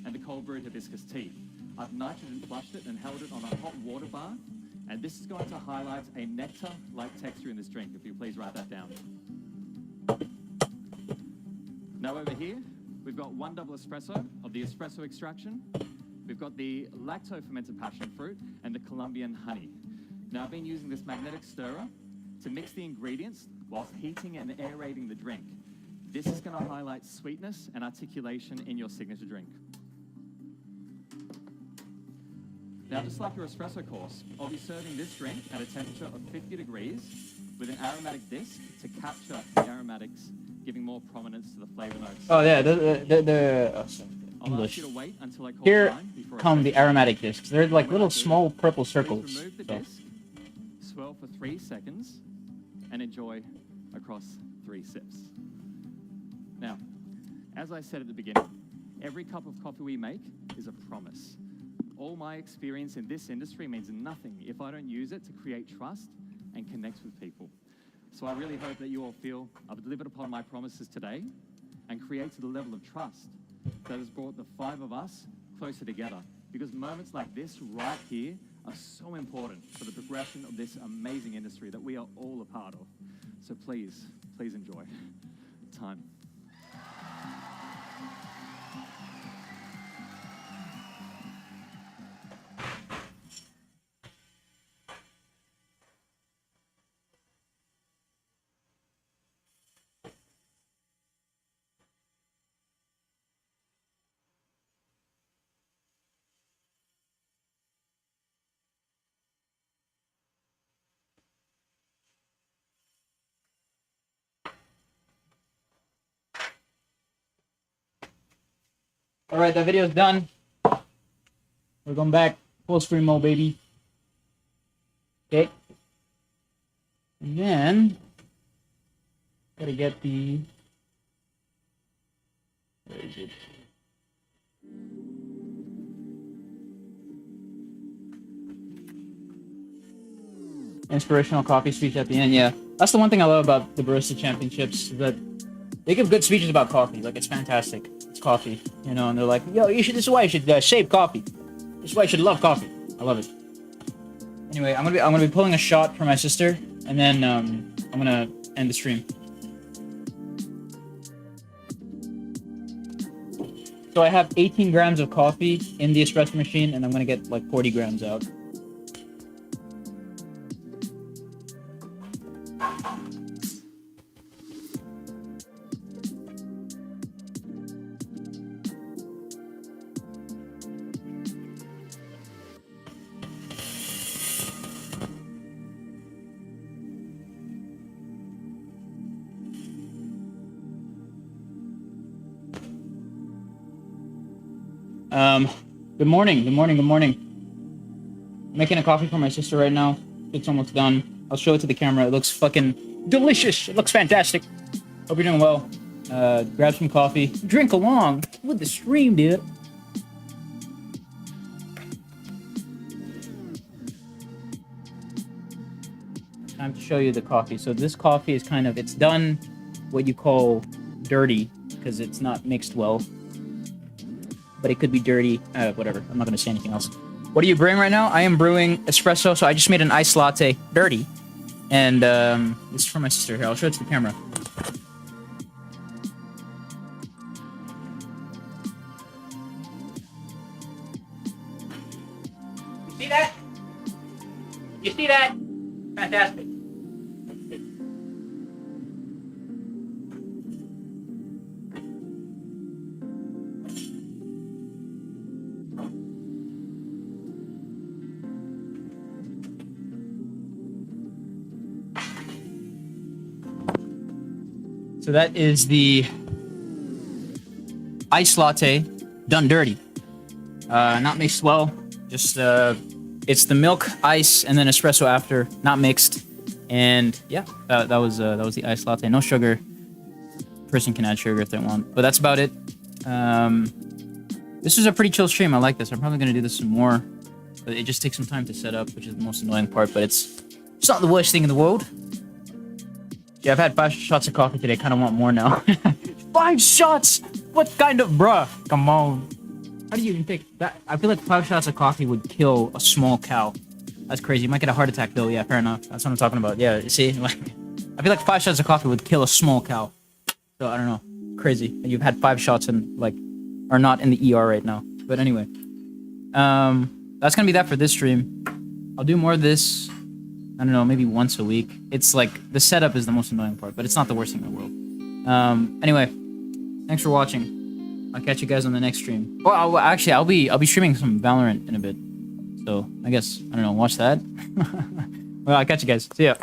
and the cold brewed hibiscus tea. I've nitrogen flushed it and held it on a hot water bar, and this is going to highlight a nectar-like texture in this drink, if you please write that down. Now over here, we've got 1 double espresso of the espresso extraction. We've got the lacto-fermented passion fruit and the Colombian honey. Now I've been using this magnetic stirrer to mix the ingredients whilst heating and aerating the drink. This is going to highlight sweetness and articulation in your signature drink. Now, just like your espresso course, I'll be serving this drink at a temperature of 50 degrees with an aromatic disc to capture the aromatics, giving more prominence to the flavor notes. Oh, yeah. Oh, sorry. I'll English. ask you to wait until I call Here time before I come serve the it. aromatic discs. They're like When I little do, small purple please circles. remove the So. disc, swirl for 3 seconds, and enjoy across 3 sips. Now, as I said at the beginning, every cup of coffee we make is a promise. All my experience in this industry means nothing if I don't use it to create trust and connect with people. So I really hope that you all feel I've delivered upon my promises today and created a level of trust that has brought the 5 of us closer together, because moments like this right here are so important for the progression of this amazing industry that we are all a part of. So please, please enjoy. Time. All right, that video's done. We're going back full screen mode, baby. Okay. And then gotta get the. Where is it? Inspirational coffee speech at the end. Yeah, that's the one thing I love about the Barista Championships, is that they give good speeches about coffee. Like, it's fantastic. It's coffee, you know, and they're like, yo, you should. This is why you should shape coffee. This is why you should love coffee. I love it. Anyway, I'm gonna be pulling a shot for my sister, and then I'm gonna end the stream. So I have 18 grams of coffee in the espresso machine, and I'm gonna get like 40 grams out. Good morning, good morning, good morning. I'm making a coffee for my sister right now. It's almost done. I'll show it to the camera. It looks fucking delicious. It looks fantastic. Hope you're doing well. Grab some coffee. Drink along with the stream, dude. Time to show you the coffee. So this coffee is kind of, it's done what you call dirty because it's not mixed well. But it could be dirty. Whatever. I'm not going to say anything else. What are you brewing right now? I am brewing espresso. So I just made an iced latte. Dirty. And this is for my sister. Here, I'll show it to the camera. You see that? You see that? Fantastic. So that is the iced latte done dirty. Not mixed well. Just it's the milk, ice, and then espresso after, not mixed. And yeah, that was the iced latte. No sugar. Person can add sugar if they want, but that's about it. This is a pretty chill stream. I like this. I'm probably gonna do this some more, but it just takes some time to set up, which is the most annoying part. But it's not the worst thing in the world. Yeah, I've had 5 shots of coffee today. Kind of want more now. 5 shots? What kind of bruh? Come on. How do you even think that? I feel like 5 shots of coffee would kill a small cow. That's crazy. You might get a heart attack though. Yeah, fair enough. That's what I'm talking about. Yeah, see, like, I feel like 5 shots of coffee would kill a small cow. So I don't know. Crazy. You've had 5 shots and like are not in the ER right now. But anyway, that's gonna be that for this stream. I'll do more of this. I don't know, maybe once a week. It's like the setup is the most annoying part, but it's not the worst thing in the world. Anyway, thanks for watching. I'll catch you guys on the next stream. Well, actually, I'll be streaming some Valorant in a bit. So I guess I don't know. Watch that. Well, I'll catch you guys. See ya.